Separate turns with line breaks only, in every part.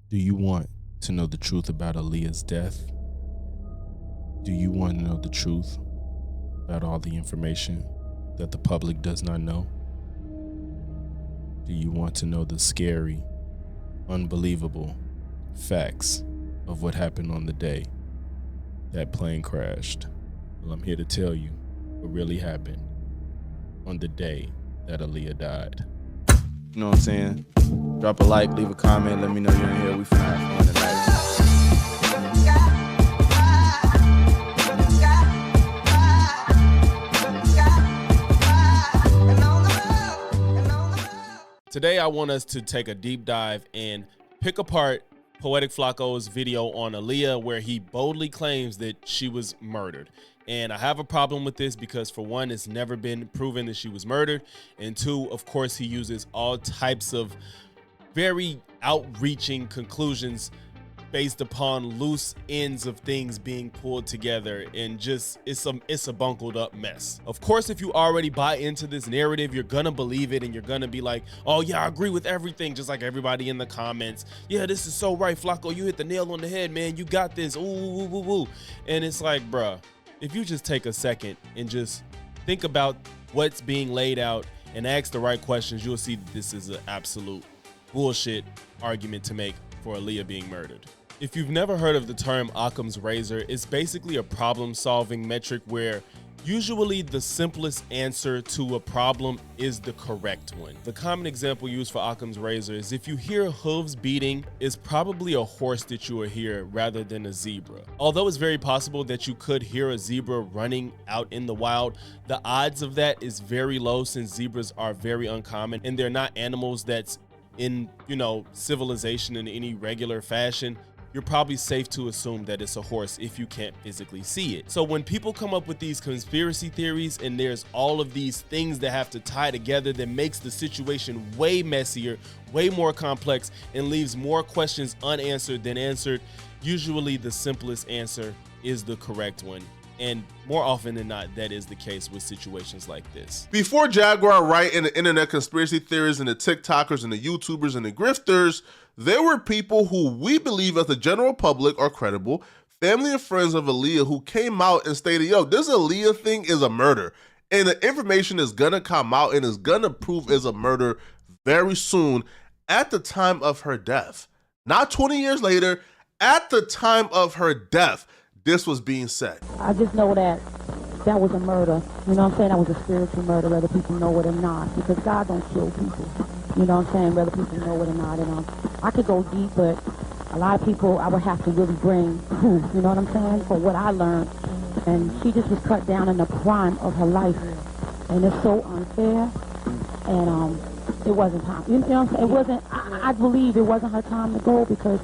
Do you want to know the truth about Aaliyah's death? Do you want to know the truth about all the information that the public does not know? Do you want to know the scary, unbelievable facts of what happened on the day that plane crashed? Well, I'm here to tell you what really happened on the day that Aaliyah died. You know what I'm saying? Drop a like, leave a comment, let me know you're in here. We finna have fun tonight. Today I want us to take a deep dive and pick apart Poetic Flakko's video on Aaliyah, where he boldly claims that she was murdered. And I have a problem with this because, for one, it's never been proven that she was murdered. And two, of course, he uses all types of very outreaching conclusions based upon loose ends of things being pulled together, and just it's a bungled up mess. Of course, if you already buy into this narrative, you're gonna believe it and you're gonna be like, oh yeah, I agree with everything, just like everybody in the comments. Yeah, this is so right, Flakko, you hit the nail on the head, man, you got this, ooh, ooh, ooh, ooh. And it's like, bruh, if you just take a second and just think about what's being laid out and ask the right questions, you'll see that this is an absolute bullshit argument to make for Aaliyah being murdered. If you've never heard of the term Occam's razor, it's basically a problem-solving metric where usually the simplest answer to a problem is the correct one. The common example used for Occam's razor is if you hear hooves beating, it's probably a horse that you will hear rather than a zebra. Although it's very possible that you could hear a zebra running out in the wild, the odds of that is very low since zebras are very uncommon and they're not animals that's in, civilization in any regular fashion. You're probably safe to assume that it's a horse if you can't physically see it. So when people come up with these conspiracy theories and there's all of these things that have to tie together, that makes the situation way messier, way more complex, and leaves more questions unanswered than answered, usually the simplest answer is the correct one. And more often than not, that is the case with situations like this.
Before Jaguar Wright and the internet conspiracy theorists and the TikTokers and the YouTubers and the grifters, there were people who we believe as the general public are credible, family and friends of Aaliyah, who came out and stated, yo, this Aaliyah thing is a murder. And the information is gonna come out and is gonna prove is a murder very soon at the time of her death. Not 20 years later, at the time of her death, this was being said.
I just know that that was a murder. You know what I'm saying? That was a spiritual murder, whether people know it or not. Because God don't kill people. You know what I'm saying? Whether people know it or not. And I could go deep, but a lot of people I would have to really bring proof. You know what I'm saying? For what I learned. And she just was cut down in the prime of her life. And it's so unfair. And it wasn't time. You know what I'm saying? It wasn't, I believe it wasn't her time to go, because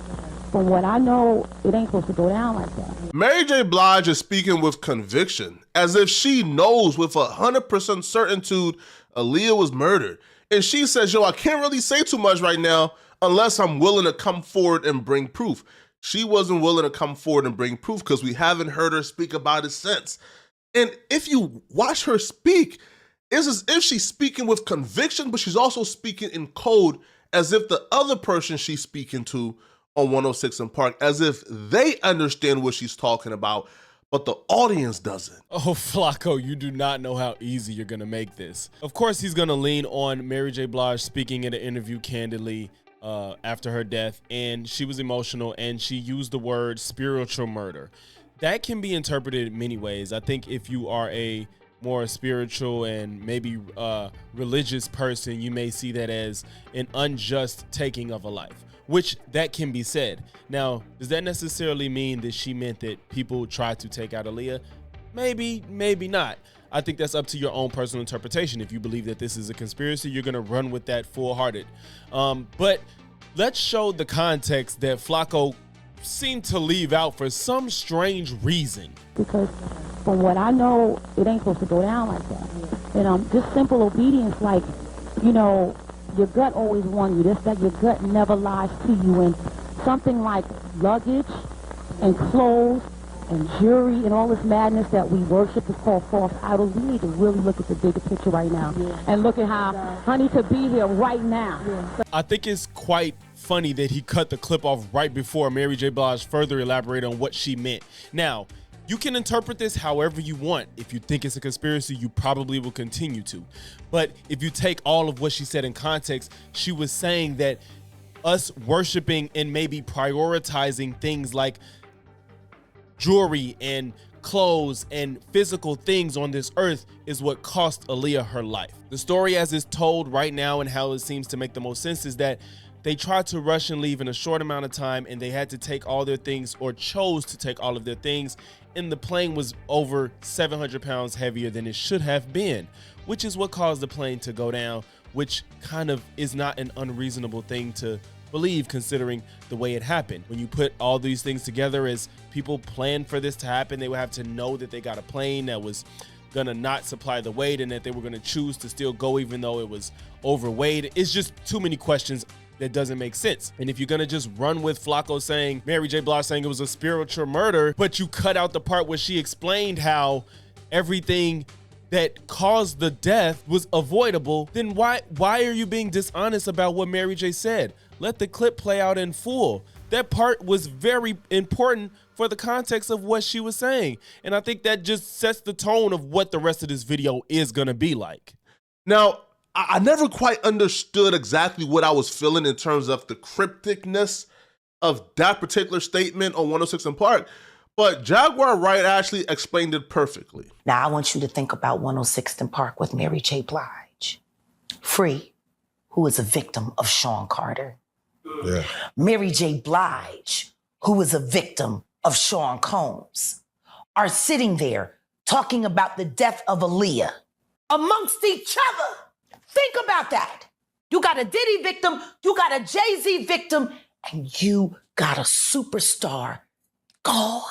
from what I know, it ain't supposed to go down like that.
Mary J. Blige is speaking with conviction, as if she knows with 100% certitude Aaliyah was murdered. And she says, yo, I can't really say too much right now unless I'm willing to come forward and bring proof. She wasn't willing to come forward and bring proof because we haven't heard her speak about it since. And if you watch her speak, it's as if she's speaking with conviction, but she's also speaking in code as if the other person she's speaking to on 106 in Park, as if they understand what she's talking about, but the audience doesn't.
Oh, Flakko, you do not know how easy you're gonna make this. Of course, he's gonna lean on Mary J. Blige speaking in an interview candidly after her death, and she was emotional, and she used the word spiritual murder. That can be interpreted many ways. I think if you are a more spiritual and maybe religious person, you may see that as an unjust taking of a life, which that can be said. Now, does that necessarily mean that she meant that people tried to take out Aaliyah? Maybe, maybe not. I think that's up to your own personal interpretation. If you believe that this is a conspiracy, you're gonna run with that full-hearted. But let's show the context that Flakko seemed to leave out for some strange reason.
Because from what I know, it ain't supposed to go down like that. And just simple obedience, like, your gut always warns you. That your gut never lies to you. And something like luggage and clothes and jewelry and all this madness that we worship is called false idols. We need to really look at the bigger picture right now and look at how honey to be here right now.
I think it's quite funny that he cut the clip off right before Mary J. Blige further elaborated on what she meant. Now, you can interpret this however you want. If you think it's a conspiracy, you probably will continue to. But if you take all of what she said in context, she was saying that us worshiping and maybe prioritizing things like jewelry and clothes and physical things on this earth is what cost Aaliyah her life. The story as it's told right now and how it seems to make the most sense is that they tried to rush and leave in a short amount of time, and they had to take all their things, or chose to take all of their things, and the plane was over 700 pounds heavier than it should have been, which is what caused the plane to go down, which kind of is not an unreasonable thing to believe considering the way it happened. When you put all these things together, as people planned for this to happen, they would have to know that they got a plane that was gonna not supply the weight and that they were gonna choose to still go even though it was overweight. It's just too many questions that doesn't make sense. And if you're gonna just run with Flakko saying, Mary J. Blige saying it was a spiritual murder, but you cut out the part where she explained how everything that caused the death was avoidable, then why are you being dishonest about what Mary J. said? Let the clip play out in full. That part was very important for the context of what she was saying. And I think that just sets the tone of what the rest of this video is gonna be like.
Now, I never quite understood exactly what I was feeling in terms of the crypticness of that particular statement on 106 in Park, but Jaguar Wright actually explained it perfectly.
Now, I want you to think about 106th and Park with Mary J. Blige. Free, who is a victim of Sean Carter.
Yeah.
Mary J. Blige, who is a victim of Sean Combs, are sitting there talking about the death of Aaliyah amongst each other. Think about that. You got a Diddy victim, you got a Jay-Z victim, and you got a superstar gone.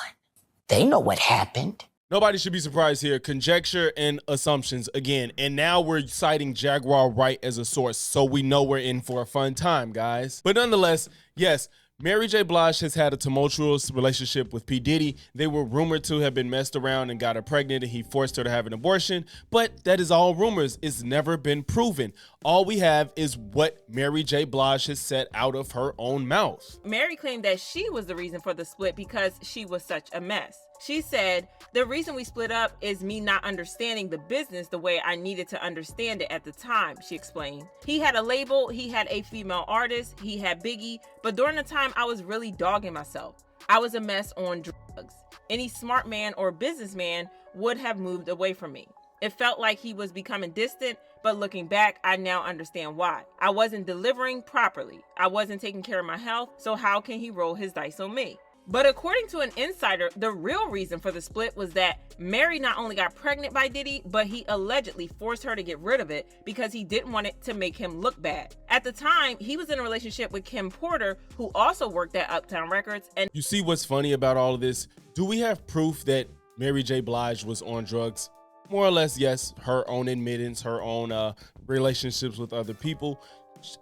They know what happened.
Nobody should be surprised here. Conjecture and assumptions again. And now we're citing Jaguar Wright as a source, so we know we're in for a fun time, guys. But nonetheless, yes, Mary J. Blige has had a tumultuous relationship with P. Diddy. They were rumored to have been messed around and got her pregnant, and he forced her to have an abortion. But that is all rumors. It's never been proven. All we have is what Mary J. Blige has said out of her own mouth.
Mary claimed that she was the reason for the split because she was such a mess. She said, the reason we split up is me not understanding the business the way I needed to understand it at the time, she explained. He had a label, he had a female artist, he had Biggie, but during the time I was really dogging myself. I was a mess on drugs. Any smart man or businessman would have moved away from me. It felt like he was becoming distant, but looking back, I now understand why. I wasn't delivering properly. I wasn't taking care of my health, so how can he roll his dice on me? But according to an insider, the real reason for the split was that Mary not only got pregnant by Diddy, but he allegedly forced her to get rid of it because he didn't want it to make him look bad. At the time, he was in a relationship with Kim Porter, who also worked at Uptown Records. And
you see what's funny about all of this? Do we have proof that Mary J. Blige was on drugs? More or less, yes. Her own admittance, her own relationships with other people.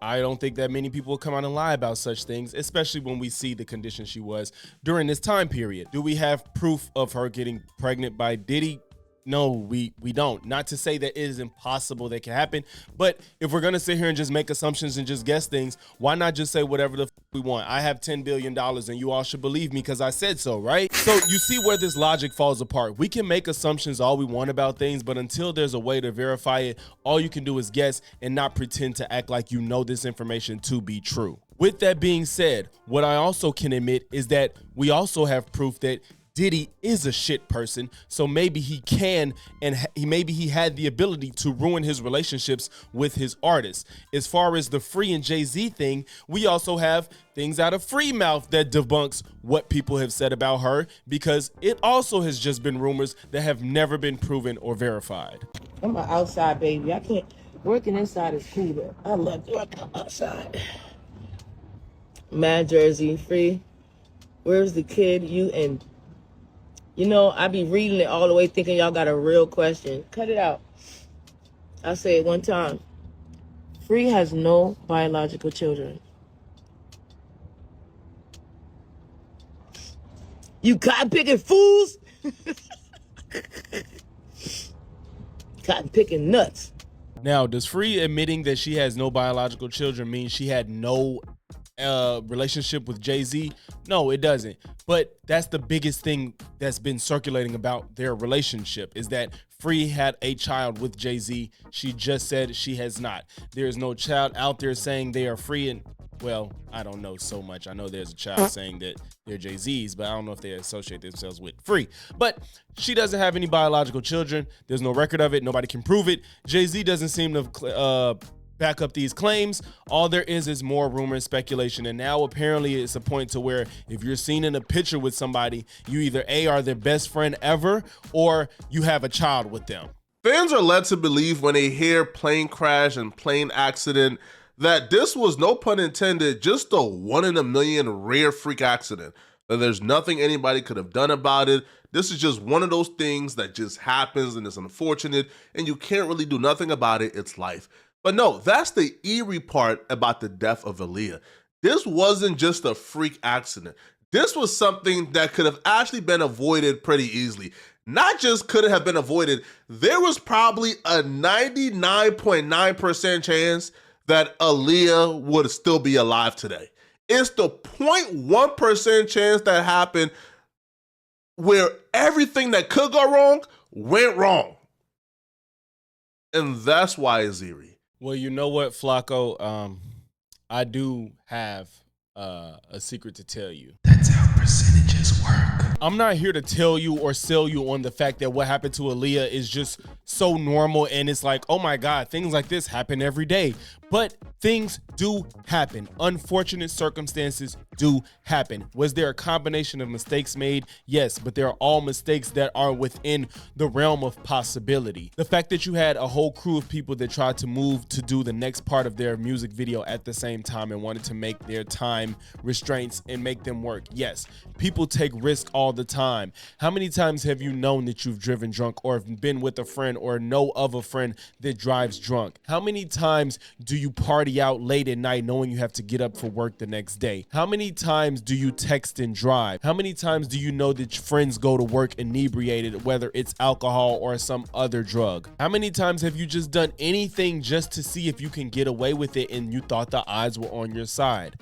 I don't think that many people will come out and lie about such things, especially when we see the condition she was during this time period. Do we have proof of her getting pregnant by Diddy? No, we don't. Not to say that it is impossible that can happen, but if we're gonna sit here and just make assumptions and just guess things, why not just say whatever the we want? I have $10 billion and you all should believe me because I said so, right? So you see where this logic falls apart. We can make assumptions all we want about things, but until there's a way to verify it, all you can do is guess and not pretend to act like you know this information to be true. With that being said, what I also can admit is that we also have proof that Diddy is a shit person, so maybe he can and maybe he had the ability to ruin his relationships with his artists. As far as the Free and Jay-Z thing, we also have things out of Free mouth that debunks what people have said about her, because it also has just been rumors that have never been proven or verified.
I'm an outside baby. I can't. Working inside is cooler. I love working outside. Mad Jersey, Free. Where's the kid? You know, I be reading it all the way thinking y'all got a real question. Cut it out. I'll say it one time. Free has no biological children. You cotton picking fools? Cotton picking nuts.
Now, does Free admitting that she has no biological children mean she had no relationship with Jay-Z? No, it doesn't. But that's the biggest thing that's been circulating about their relationship, is that Free had a child with Jay-Z. She just said she has not. There is no child out there saying they are free, and well, I don't know so much. I know there's a child saying that they're Jay-Z's, but I don't know if they associate themselves with Free. But she doesn't have any biological children. There's no record of it. Nobody can prove it. Jay-Z doesn't seem to back up these claims. All there is more rumor and speculation. And now apparently it's a point to where if you're seen in a picture with somebody, you either A, are their best friend ever, or you have a child with them.
Fans are led to believe when they hear plane crash and plane accident that this was, no pun intended, just a 1 in a million rare freak accident. That there's nothing anybody could have done about it. This is just one of those things that just happens and it's unfortunate and you can't really do nothing about it. It's life. But no, that's the eerie part about the death of Aaliyah. This wasn't just a freak accident. This was something that could have actually been avoided pretty easily. Not just could it have been avoided, there was probably a 99.9% chance that Aaliyah would still be alive today. It's the 0.1% chance that happened where everything that could go wrong went wrong. And that's why it's eerie.
Well, you know what, Flakko? I do have a secret to tell you.
That's how percentages work.
I'm not here to tell you or sell you on the fact that what happened to Aaliyah is just so normal and it's like, oh my God, things like this happen every day. But things do happen. Unfortunate circumstances do happen. Was there a combination of mistakes made? Yes, but there are all mistakes that are within the realm of possibility. The fact that you had a whole crew of people that tried to move to do the next part of their music video at the same time and wanted to make their time restraints and make them work. Yes, people take risks all the time. How many times have you known that you've driven drunk or been with a friend or know of a friend that drives drunk? How many times do you party out late at night knowing you have to get up for work the next day? How many times do you text and drive? How many times do you know that your friends go to work inebriated, whether it's alcohol or some other drug? How many times have you just done anything just to see if you can get away with it and you thought the odds were on your side?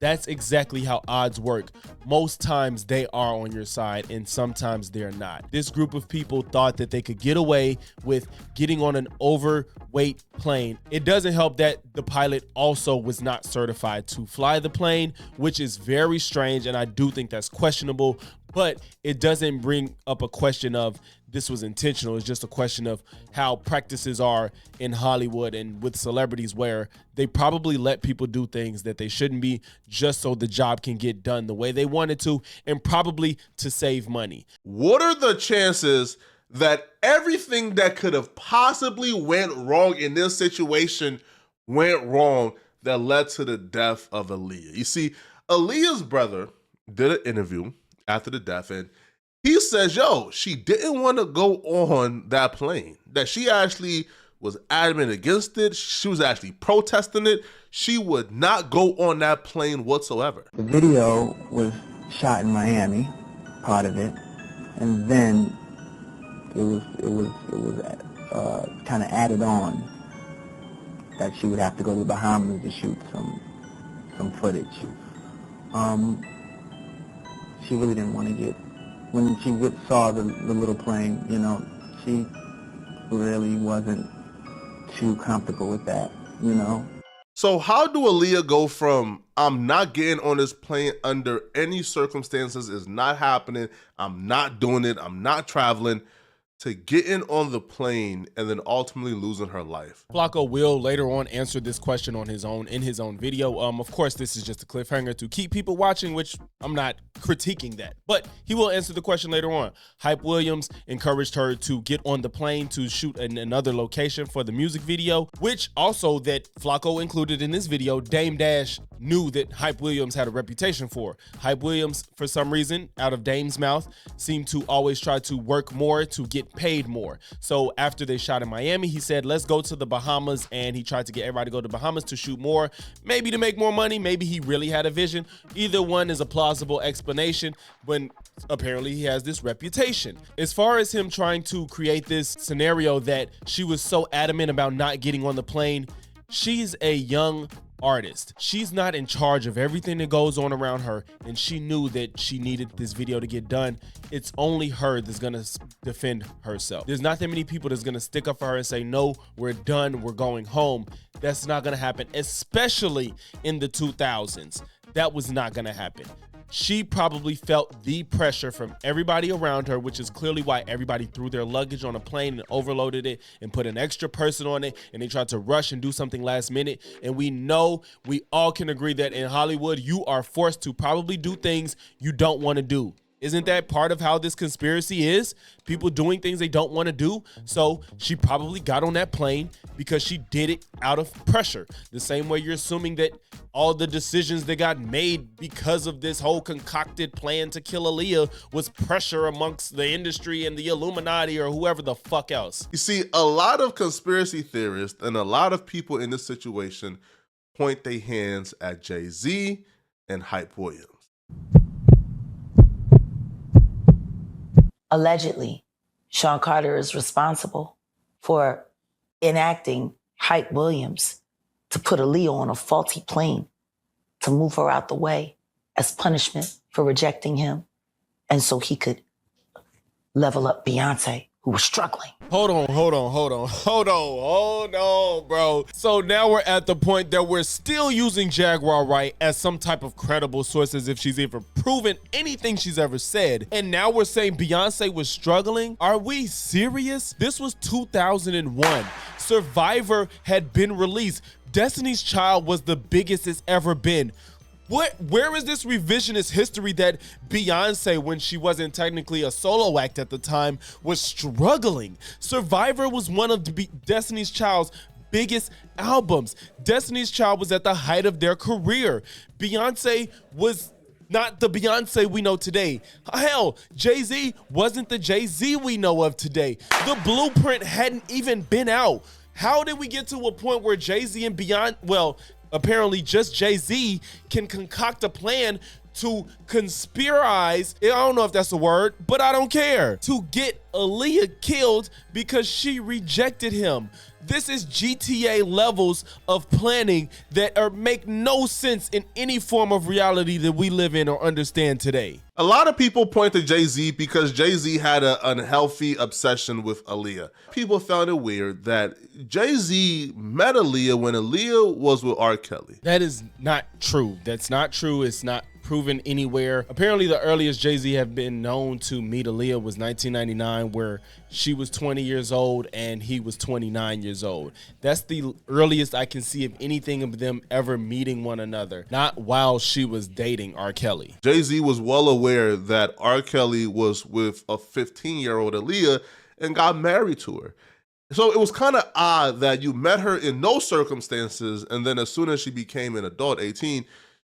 That's exactly how odds work. Most times they are on your side and sometimes they're not. This group of people thought that they could get away with getting on an overweight plane. It doesn't help that the pilot also was not certified to fly the plane, which is very strange, and I do think that's questionable, but it doesn't bring up a question of this was intentional. It's just a question of how practices are in Hollywood and with celebrities, where they probably let people do things that they shouldn't be just so the job can get done the way they wanted to and probably to save money.
What are the chances that everything that could have possibly went wrong in this situation went wrong that led to the death of Aaliyah? You see, Aaliyah's brother did an interview after the death, and he says, yo, she didn't want to go on that plane, that she actually was adamant against it. She was actually protesting it. She would not go on that plane whatsoever.
The video was shot in Miami, part of it, and then it was kind of added on that she would have to go to the Bahamas to shoot some footage. She really didn't want to get, when she saw the little plane, you know, she really wasn't too comfortable with that, you know.
So how do Aaliyah go from, I'm not getting on this plane under any circumstances, it's not happening, I'm not doing it, I'm not traveling, to getting on the plane and then ultimately losing her life?
Flakko will later on answer this question on his own, in his own video. Of course, this is just a cliffhanger to keep people watching, which I'm not critiquing that, but he will answer the question later on. Hype Williams encouraged her to get on the plane to shoot in another location for the music video, which also that Flakko included in this video, Dame Dash knew that Hype Williams had a reputation for. Hype Williams, for some reason, out of Dame's mouth, seemed to always try to work more to get paid more. So after they shot in Miami, he said, let's go to the Bahamas, and he tried to get everybody to go to Bahamas to shoot more, maybe to make more money, maybe he really had a vision. Either one is a plausible explanation when apparently he has this reputation. As far as him trying to create this scenario that she was so adamant about not getting on the plane, she's a young artist. She's not in charge of everything that goes on around her, and she knew that she needed this video to get done. It's only her that's gonna defend herself. There's not that many people that's gonna stick up for her and say, no, we're done, we're going home. That's not gonna happen, especially in the 2000s. That was not gonna happen. She probably felt the pressure from everybody around her, which is clearly why everybody threw their luggage on a plane and overloaded it and put an extra person on it, and they tried to rush and do something last minute. And we know, we all can agree that in Hollywood, you are forced to probably do things you don't want to do. Isn't that part of how this conspiracy is? People doing things they don't want to do. So she probably got on that plane because she did it out of pressure. The same way you're assuming that all the decisions that got made because of this whole concocted plan to kill Aaliyah was pressure amongst the industry and the Illuminati or whoever the fuck else.
You see, a lot of conspiracy theorists and a lot of people in this situation point their hands at Jay-Z and Hype Williams.
Allegedly, Sean Carter is responsible for enacting Hype Williams to put Aaliyah on a faulty plane to move her out the way as punishment for rejecting him, and so he could level up Beyonce, who was struggling.
Hold on, bro. So now we're at the point that we're still using Jaguar Wright as some type of credible source, as if she's ever proven anything she's ever said. And now we're saying Beyonce was struggling? Are we serious? This was 2001. Survivor had been released. Destiny's Child was the biggest it's ever been. Where is this revisionist history that Beyonce, when she wasn't technically a solo act at the time, was struggling? Survivor was one of Destiny's Child's biggest albums. Destiny's Child was at the height of their career. Beyonce was not the Beyonce we know today. Hell, Jay-Z wasn't the Jay-Z we know of today. The blueprint hadn't even been out. How did we get to a point where Jay-Z and Beyonce, well, apparently just Jay-Z can concoct a plan to conspirize, I don't know if that's a word, but I don't care, to get Aaliyah killed because she rejected him. This is GTA levels of planning that make no sense in any form of reality that we live in or understand today.
A lot of people point to Jay-Z because Jay-Z had an unhealthy obsession with Aaliyah. People found it weird that Jay-Z met Aaliyah when Aaliyah was with R. Kelly.
That is not true. That's not true. It's not proven anywhere. Apparently the earliest Jay-Z have been known to meet Aaliyah was 1999, where she was 20 years old and he was 29 years old. That's the earliest I can see of anything of them ever meeting one another, not while she was dating R. Kelly.
Jay-Z was well aware that R. Kelly was with a 15-year-old Aaliyah and got married to her. So it was kind of odd that you met her in those circumstances, and then as soon as she became an adult, 18,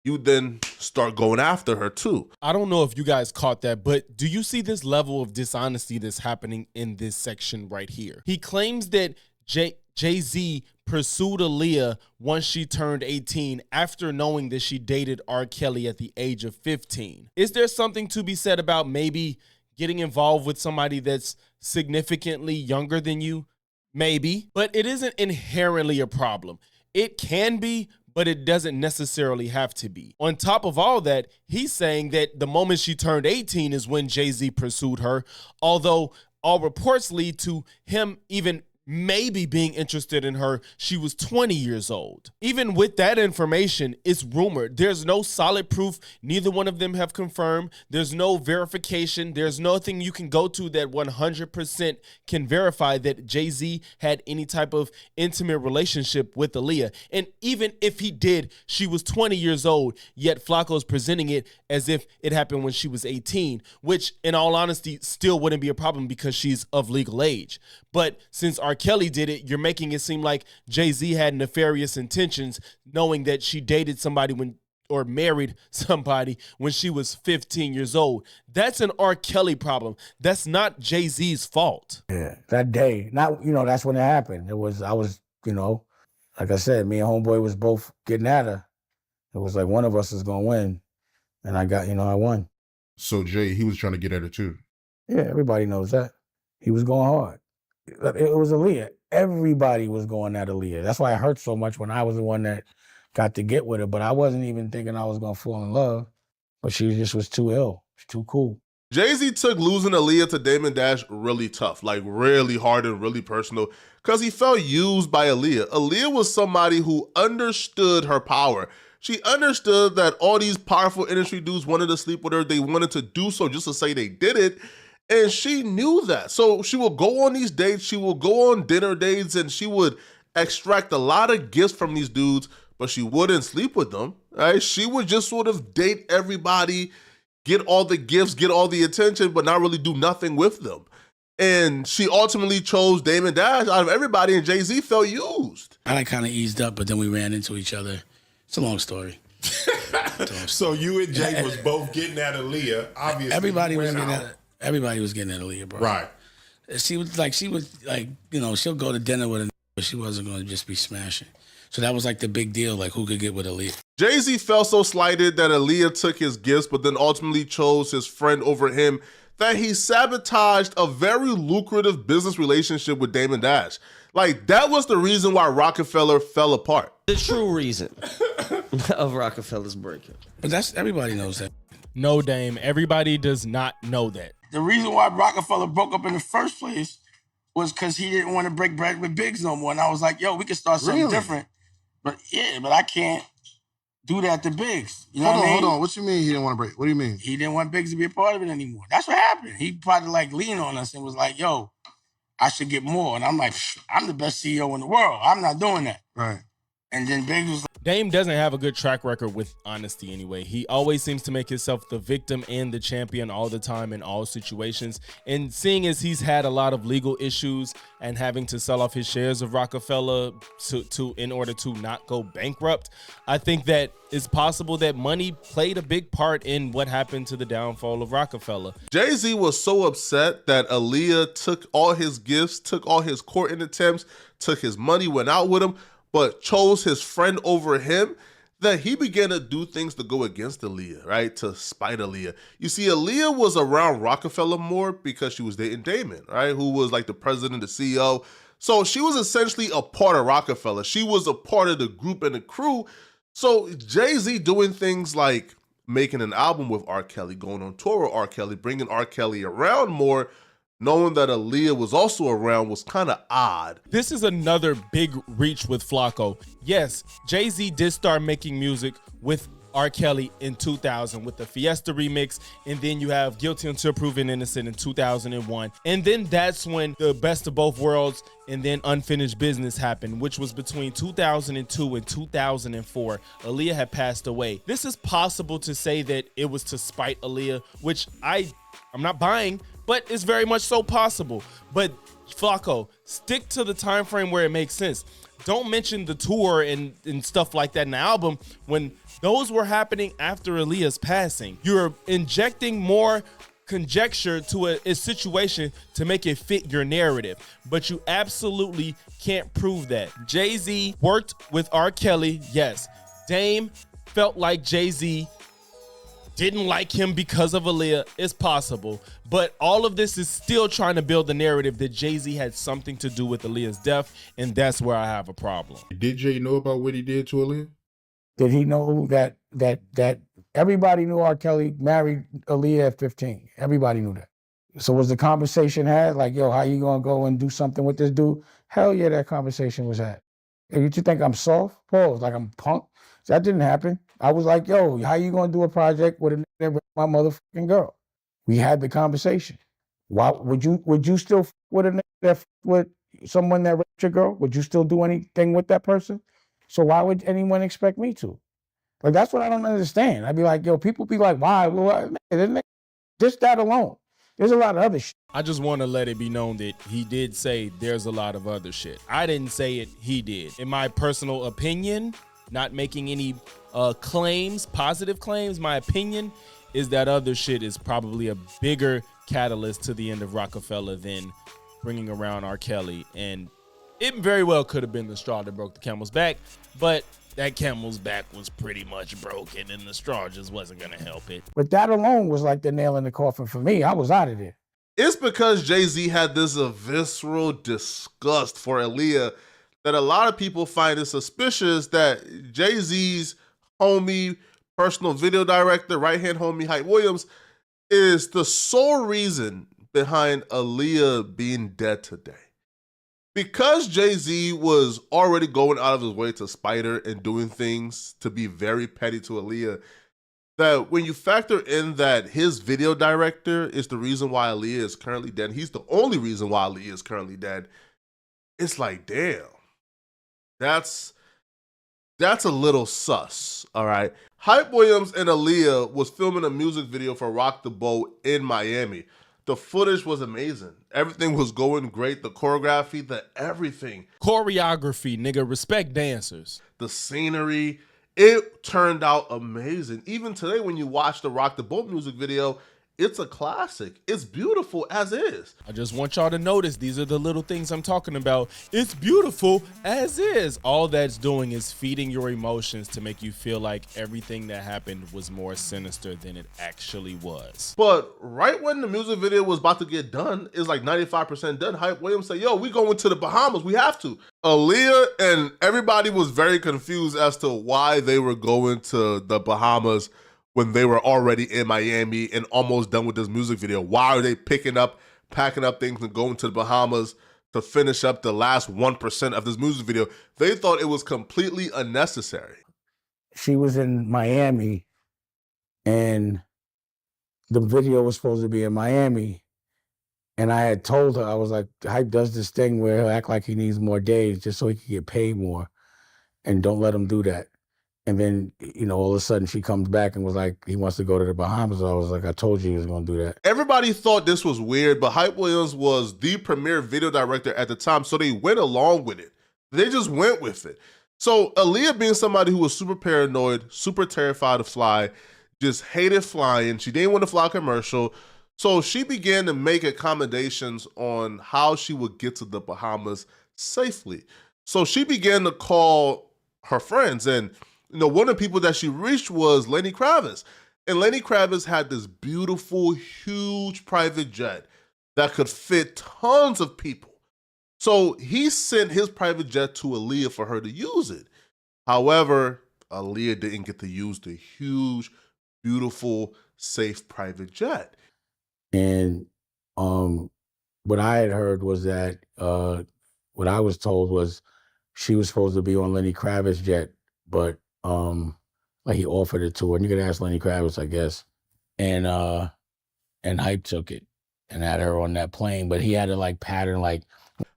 you then start going after her too.
I don't know if you guys caught that, but do you see this level of dishonesty that's happening in this section right here? He claims that Jay-Z pursued Aaliyah once she turned 18 after knowing that she dated R. Kelly at the age of 15. Is there something to be said about maybe getting involved with somebody that's significantly younger than you? Maybe, but it isn't inherently a problem. It can be, but it doesn't necessarily have to be. On top of all that, he's saying that the moment she turned 18 is when Jay-Z pursued her, although all reports lead to him even maybe being interested in her. She was 20 years old. Even with that information, it's rumored. There's no solid proof. Neither one of them have confirmed. There's no verification. There's nothing you can go to that 100% can verify that Jay-Z had any type of intimate relationship with Aaliyah. And even if he did, she was 20 years old, yet Flakko's presenting it as if it happened when she was 18, which in all honesty still wouldn't be a problem because she's of legal age. But since R. Kelly did it, you're making it seem like Jay-Z had nefarious intentions, knowing that she dated somebody or married somebody when she was 15 years old. That's an R. Kelly problem. That's not Jay-Z's fault.
Yeah, that day, that's when it happened. I was, like I said, me and homeboy was both getting at her. It was like one of us is gonna win, and I won.
So Jay, he was trying to get at her too.
Yeah, everybody knows that. He was going hard. It was Aaliyah. Everybody was going at Aaliyah. That's why it hurt so much when I was the one that got to get with her, but I wasn't even thinking I was gonna fall in love. But she just was too ill. She's too cool.
Jay-Z took losing Aaliyah to Damon Dash really tough, like really hard and really personal, because he felt used by Aaliyah. Aaliyah was somebody who understood her power. She understood that all these powerful industry dudes wanted to sleep with her. They wanted to do so just to say they did it. And she knew that. So she would go on these dates. She would go on dinner dates, and she would extract a lot of gifts from these dudes, but she wouldn't sleep with them, right? She would just sort of date everybody, get all the gifts, get all the attention, but not really do nothing with them. And she ultimately chose Damon Dash out of everybody, and Jay-Z felt used.
I kind of eased up, but then we ran into each other. It's a long story.
So you and Jay was both getting at Aaliyah. Obviously,
everybody was getting at Aaliyah, bro.
Right.
She was like, you know, she'll go to dinner with a, but she wasn't going to just be smashing. So that was like the big deal, like who could get with Aaliyah.
Jay-Z felt so slighted that Aaliyah took his gifts, but then ultimately chose his friend over him, that he sabotaged a very lucrative business relationship with Damon Dash. Like, that was the reason why Rockefeller fell apart.
The true reason of Rockefeller's breakup.
But everybody knows that.
No, Dame, everybody does not know that.
The reason why Rockefeller broke up in the first place was because he didn't want to break bread with Biggs no more. And I was like, yo, we can start something different. But I can't do that to Biggs. You know what I mean?
Hold on. What you mean he didn't want to break? What do you mean?
He didn't want Biggs to be a part of it anymore. That's what happened. He probably like leaned on us and was like, yo, I should get more. And I'm like, I'm the best CEO in the world. I'm not doing that.
Right.
And then Biggs was like,
Dame doesn't have a good track record with honesty anyway. He always seems to make himself the victim and the champion all the time in all situations. And seeing as he's had a lot of legal issues and having to sell off his shares of Rockefeller in order to not go bankrupt, I think that it's possible that money played a big part in what happened to the downfall of Rockefeller.
Jay-Z was so upset that Aaliyah took all his gifts, took all his courting attempts, took his money, went out with him, but chose his friend over him, that he began to do things to go against Aaliyah, right? To spite Aaliyah. You see, Aaliyah was around Rockefeller more because she was dating Damon, right? Who was like the president, the CEO. So she was essentially a part of Rockefeller. She was a part of the group and the crew. So Jay-Z doing things like making an album with R. Kelly, going on tour with R. Kelly, bringing R. Kelly around more, knowing that Aaliyah was also around, was kind of odd.
This is another big reach with Flakko. Yes, Jay-Z did start making music with R. Kelly in 2000 with the Fiesta remix, and then you have Guilty Until Proven Innocent in 2001. And then that's when the Best of Both Worlds and then Unfinished Business happened, which was between 2002 and 2004. Aaliyah had passed away. This is possible to say that it was to spite Aaliyah, which I'm not buying, but it's very much so possible. But Flakko, stick to the time frame where it makes sense. Don't mention the tour and stuff like that in the album when those were happening after Aaliyah's passing. You're injecting more conjecture to a situation to make it fit your narrative, but you absolutely can't prove that. Jay-Z worked with R. Kelly, yes. Dame felt like Jay-Z didn't like him because of Aaliyah. It's possible, but all of this is still trying to build the narrative that Jay-Z had something to do with Aaliyah's death, and that's where I have a problem.
Did Jay know about what he did to Aaliyah?
Did he know that everybody knew R. Kelly married Aaliyah at 15? Everybody knew that. So was the conversation had like, yo, how you gonna go and do something with this dude? Hell yeah, that conversation was had. Hey, you think I'm soft? Pause, like I'm punk? That didn't happen. I was like, yo, how you gonna do a project with my motherfucking girl? We had the conversation. Why would you still with a nigga with someone that raped your girl? Would you still do anything with that person? So why would anyone expect me to? Like, that's what I don't understand. I'd be like, yo, people be like, why? Well, just that alone. There's a lot of other shit.
I just want to let it be known that he did say there's a lot of other shit. I didn't say it, he did. In my personal opinion, not making any claims, positive claims, my opinion is that other shit is probably a bigger catalyst to the end of Rockefeller than bringing around R. Kelly. And it very well could have been the straw that broke the camel's back, but that camel's back was pretty much broken and the straw just wasn't going to help it.
But that alone was like the nail in the coffin for me. I was out of there.
It's because Jay-Z had this visceral disgust for Aaliyah that a lot of people find it suspicious that Jay-Z's homie, personal video director, right-hand homie Hype Williams is the sole reason behind Aaliyah being dead today. Because Jay-Z was already going out of his way to spite her and doing things to be very petty to Aaliyah, that when you factor in that his video director is the reason why Aaliyah is currently dead, he's the only reason why Aaliyah is currently dead, it's like, damn, that's a little sus, all right? Hype Williams and Aaliyah was filming a music video for Rock the Boat in Miami. The footage was amazing. Everything was going great. The choreography, the everything.
Choreography, nigga. Respect dancers.
The scenery, it turned out amazing. Even today, when you watch the Rock the Boat music video, it's a classic. It's beautiful as is.
I just want y'all to notice these are the little things I'm talking about. It's beautiful as is. All that's doing is feeding your emotions to make you feel like everything that happened was more sinister than it actually was.
But right when the music video was about to get done, it's like 95% done, Hype Williams said, yo, we going to the Bahamas. We have to. Aaliyah and everybody was very confused as to why they were going to the Bahamas when they were already in Miami and almost done with this music video. Why are they packing up things and going to the Bahamas to finish up the last 1% of this music video? They thought it was completely unnecessary.
She was in Miami and the video was supposed to be in Miami. And I had told her, I was like, Hype does this thing where he'll act like he needs more days just so he can get paid more. And don't let him do that. And then, you know, all of a sudden she comes back and was like, he wants to go to the Bahamas. I was like, I told you he was going to do that.
Everybody thought this was weird, but Hype Williams was the premier video director at the time, so they went along with it. They just went with it. So Aaliyah, being somebody who was super paranoid, super terrified to fly, just hated flying. She didn't want to fly a commercial. So she began to make accommodations on how she would get to the Bahamas safely. So she began to call her friends, and you know, one of the people that she reached was Lenny Kravitz. And Lenny Kravitz had this beautiful, huge private jet that could fit tons of people. So he sent his private jet to Aaliyah for her to use it. However, Aaliyah didn't get to use the huge, beautiful, safe private jet.
And what I had heard was that, what I was told was she was supposed to be on Lenny Kravitz's jet, but like he offered it to her, and you could ask Lenny Kravitz, I guess. And Hype took it and had her on that plane, but he had to like pattern like.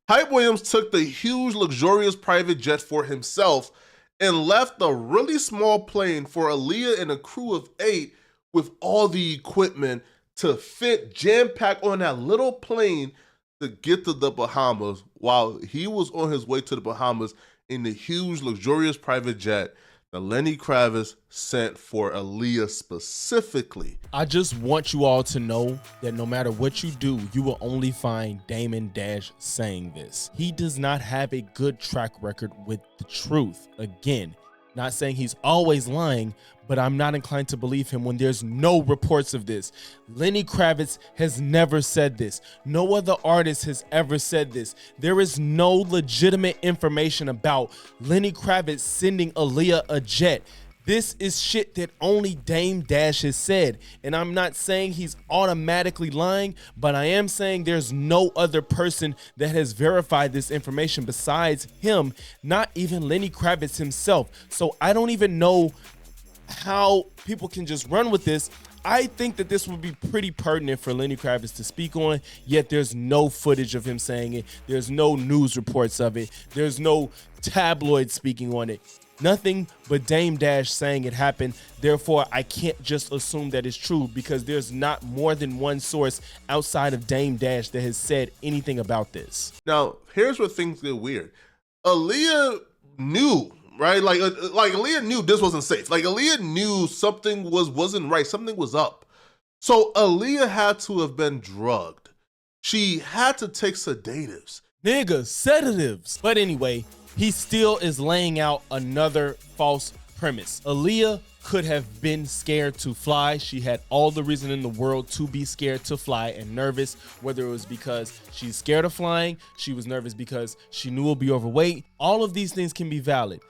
Hype Williams took the huge, luxurious private jet for himself and left a really small plane for Aaliyah and a crew of 8 with all the equipment to fit jam-packed on that little plane to get to the Bahamas, while he was on his way to the Bahamas in the huge, luxurious private jet that Lenny Kravitz sent for Aaliyah specifically.
I just want you all to know that no matter what you do, you will only find Damon Dash saying this. He does not have a good track record with the truth. Again, not saying he's always lying, but I'm not inclined to believe him when there's no reports of this. Lenny Kravitz has never said this. No other artist has ever said this. There is no legitimate information about Lenny Kravitz sending Aaliyah a jet. This is shit that only Dame Dash has said. And I'm not saying he's automatically lying, but I am saying there's no other person that has verified this information besides him, not even Lenny Kravitz himself. So I don't even know how people can just run with this. I think that this would be pretty pertinent for Lenny Kravitz to speak on, yet there's no footage of him saying it. There's no news reports of it. There's no tabloid speaking on it. Nothing but Dame Dash saying it happened. Therefore, I can't just assume that it's true because there's not more than one source outside of Dame Dash that has said anything about this.
Now, here's where things get weird. Aaliyah knew, right? Like Aaliyah knew this wasn't safe. Like Aaliyah knew something wasn't right. Something was up. So Aaliyah had to have been drugged. She had to take sedatives.
Nigga, sedatives. But anyway, he still is laying out another false premise. Aaliyah could have been scared to fly. She had all the reason in the world to be scared to fly and nervous, whether it was because she's scared of flying, she was nervous because she knew it would be overweight. All of these things can be valid.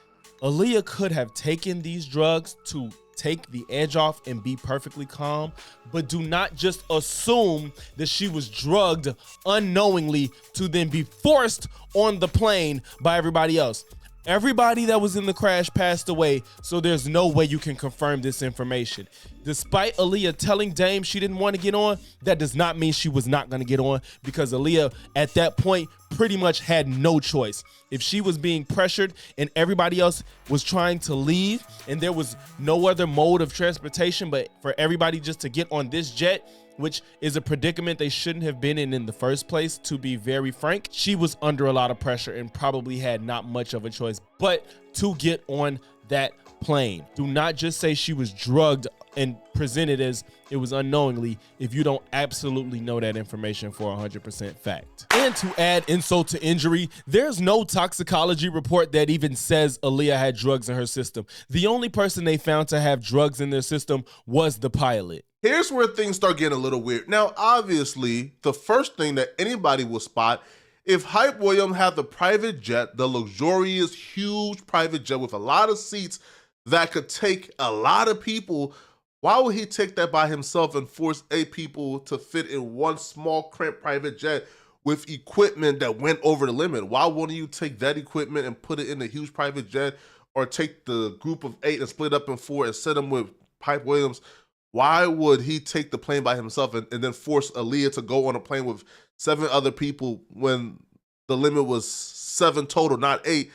Aaliyah could have taken these drugs to take the edge off and be perfectly calm, but do not just assume that she was drugged unknowingly to then be forced on the plane by everybody else. Everybody that was in the crash passed away, so there's no way you can confirm this information. Despite Aaliyah telling Dame she didn't want to get on, that does not mean she was not going to get on, because Aaliyah at that point pretty much had no choice. If she was being pressured and everybody else was trying to leave and there was no other mode of transportation but for everybody just to get on this jet, which is a predicament they shouldn't have been in the first place, to be very frank, she was under a lot of pressure and probably had not much of a choice but to get on that plane. Do not just say she was drugged and presented as it was unknowingly if you don't absolutely know that information for 100% fact. And to add insult to injury, there's no toxicology report that even says Aaliyah had drugs in her system. The only person they found to have drugs in their system was the pilot.
Here's where things start getting a little weird. Now, obviously, the first thing that anybody will spot, if Hype Williams had the private jet, the luxurious, huge private jet with a lot of seats that could take a lot of people, why would he take that by himself and force 8 people to fit in one small, cramped private jet with equipment that went over the limit? Why wouldn't you take that equipment and put it in a huge private jet, or take the group of 8 and split up in 4 and set them with Hype Williams? Why would he take the plane by himself and then force Aaliyah to go on a plane with 7 other people when the limit was 7 total, not 8,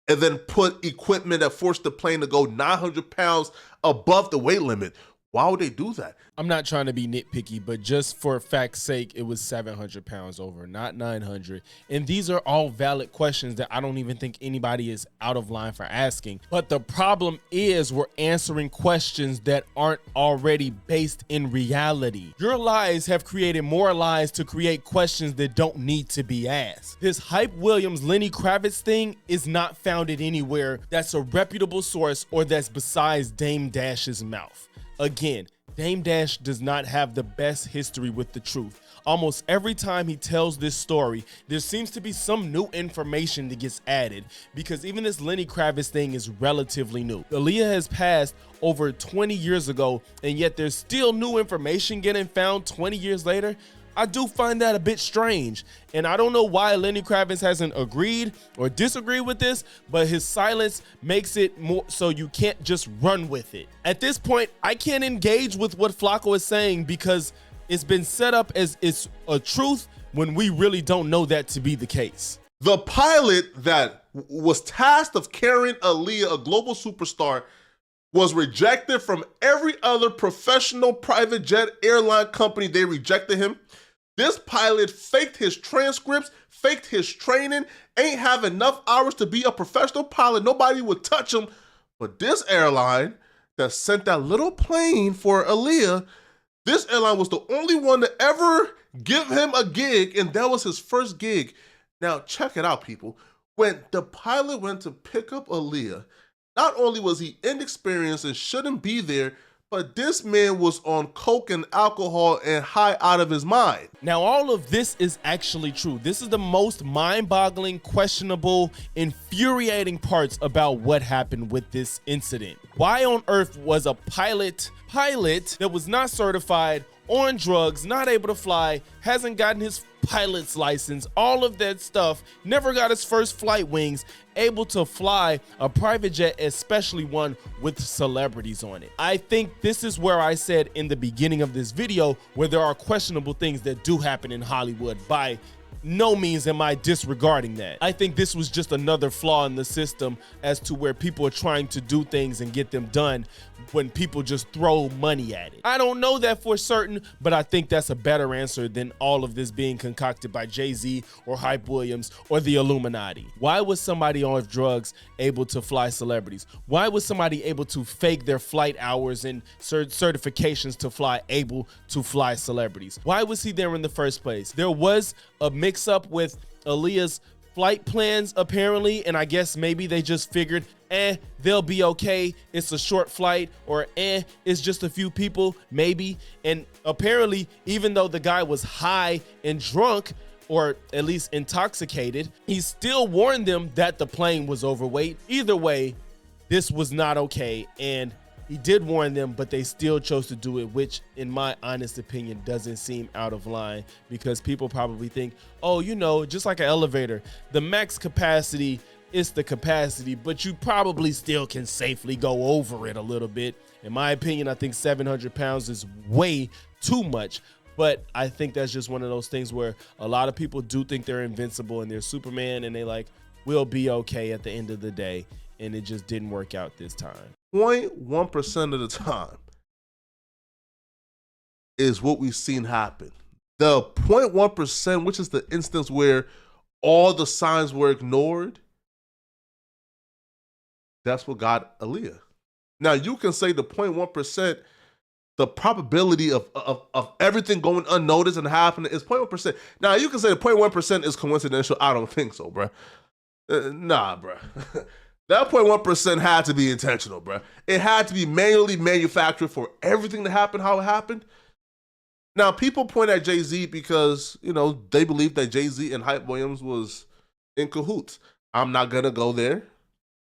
and then put equipment that forced the plane to go 900 pounds above the weight limit? Why would they do that?
I'm not trying to be nitpicky, but just for fact's sake, it was 700 pounds over, not 900. And these are all valid questions that I don't even think anybody is out of line for asking. But the problem is we're answering questions that aren't already based in reality. Your lies have created more lies to create questions that don't need to be asked. This Hype Williams, Lenny Kravitz thing is not founded anywhere that's a reputable source or that's besides Dame Dash's mouth. Again, Dame Dash does not have the best history with the truth. Almost every time he tells this story, there seems to be some new information that gets added, because even this Lenny Kravitz thing is relatively new. Aaliyah has passed over 20 years ago, and yet there's still new information getting found 20 years later. I do find that a bit strange, and I don't know why Lenny Kravitz hasn't agreed or disagreed with this, but his silence makes it more so you can't just run with it. At this point, I can't engage with what Flakko is saying because it's been set up as it's a truth when we really don't know that to be the case.
The pilot that was tasked of carrying Aaliyah, a global superstar, was rejected from every other professional private jet airline company. They rejected him. This pilot faked his transcripts, faked his training, ain't have enough hours to be a professional pilot. Nobody would touch him. But this airline that sent that little plane for Aaliyah, this airline was the only one to ever give him a gig, and that was his first gig. Now, check it out, people. When the pilot went to pick up Aaliyah, not only was he inexperienced and shouldn't be there, but this man was on coke and alcohol and high out of his mind.
Now, all of this is actually true. This is the most mind-boggling, questionable, infuriating parts about what happened with this incident. Why on earth was a pilot that was not certified, on drugs, not able to fly, hasn't gotten his pilot's license, all of that stuff, never got his first flight wings, able to fly a private jet, especially one with celebrities on it? I think this is where I said in the beginning of this video where there are questionable things that do happen in Hollywood. By no means am I disregarding that. I think this was just another flaw in the system as to where people are trying to do things and get them done when people just throw money at it. I don't know that for certain, but I think that's a better answer than all of this being concocted by Jay-Z or Hype Williams or the Illuminati. Why was somebody on drugs able to fly celebrities? Why was somebody able to fake their flight hours and certifications to fly able to fly celebrities? Why was he there in the first place? There was a mix-up with Aaliyah's flight plans apparently, and I guess maybe they just figured, they'll be okay. It's a short flight, or it's just a few people, maybe. And apparently, even though the guy was high and drunk, or at least intoxicated, he still warned them that the plane was overweight. Either way, this was not okay, and he did warn them, but they still chose to do it, which in my honest opinion doesn't seem out of line, because people probably think, oh, you know, just like an elevator, the max capacity is the capacity, but you probably still can safely go over it a little bit. In my opinion, I think 700 pounds is way too much. But I think that's just one of those things where a lot of people do think they're invincible and they're Superman, and they like, we'll be okay at the end of the day. And it just didn't work out this time.
0.1% of the time is what we've seen happen. The 0.1%, which is the instance where all the signs were ignored, that's what got Aaliyah. Now, you can say the 0.1%, the probability of everything going unnoticed and happening is 0.1%. Now, you can say the 0.1% is coincidental. I don't think so, bro. Nah, bro. That 0.1% had to be intentional, bro. It had to be manually manufactured for everything to happen how it happened. Now, people point at Jay-Z because, you know, they believe that Jay-Z and Hype Williams was in cahoots. I'm not going to go there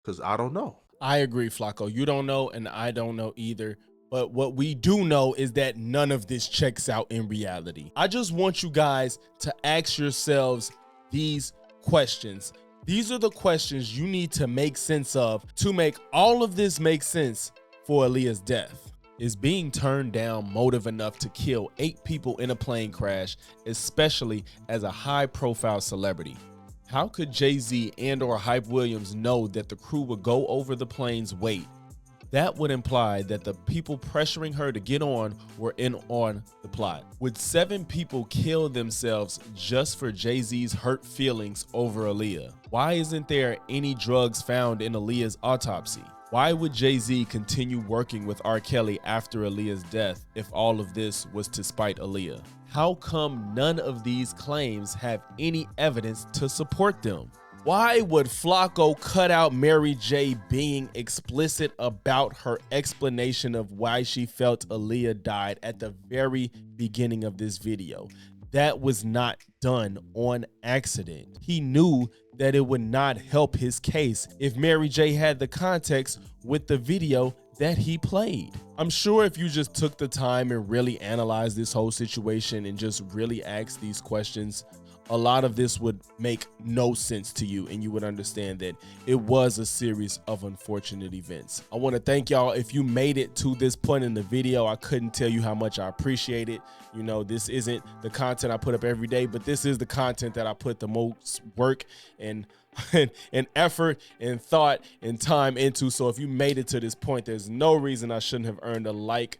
because I don't know.
I agree, Flakko. You don't know, and I don't know either. But what we do know is that none of this checks out in reality. I just want you guys to ask yourselves these questions. These are the questions you need to make sense of to make all of this make sense for Aaliyah's death. Is being turned down motive enough to kill 8 people in a plane crash, especially as a high-profile celebrity? How could Jay-Z and or Hype Williams know that the crew would go over the plane's weight? That would imply that the people pressuring her to get on were in on the plot. Would 7 people kill themselves just for Jay-Z's hurt feelings over Aaliyah? Why isn't there any drugs found in Aaliyah's autopsy? Why would Jay-Z continue working with R. Kelly after Aaliyah's death if all of this was to spite Aaliyah? How come none of these claims have any evidence to support them? Why would Flakko cut out Mary J being explicit about her explanation of why she felt Aaliyah died at the very beginning of this video? That was not done on accident. He knew that it would not help his case if Mary J had the context with the video that he played. I'm sure if you just took the time and really analyzed this whole situation and just really asked these questions, a lot of this would make no sense to you, and you would understand that it was a series of unfortunate events. I want to thank y'all. If you made it to this point in the video, I couldn't tell you how much I appreciate it. You know, this isn't the content I put up every day, but this is the content that I put the most work and effort and thought and time into. So if you made it to this point, there's no reason I shouldn't have earned a like,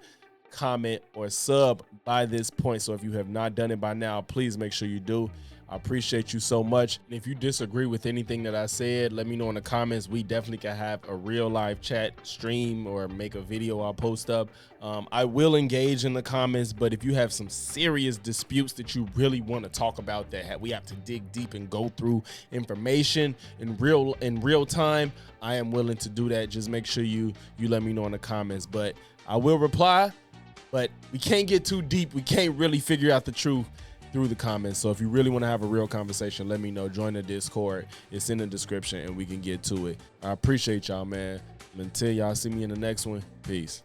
comment, or sub by this point. So if you have not done it by now, please make sure you do. I appreciate you so much. And if you disagree with anything that I said, let me know in the comments. We definitely can have a real live chat stream or make a video I'll post up. I will engage in the comments, but if you have some serious disputes that you really want to talk about that we have to dig deep and go through information in real time, I am willing to do that. Just make sure you let me know in the comments. But I will reply, but we can't get too deep. We can't really figure out the truth through the comments. So if you really want to have a real conversation, let me know. Join the Discord. It's in the description and we can get to it. I appreciate y'all, man. Until y'all see me in the next one, peace.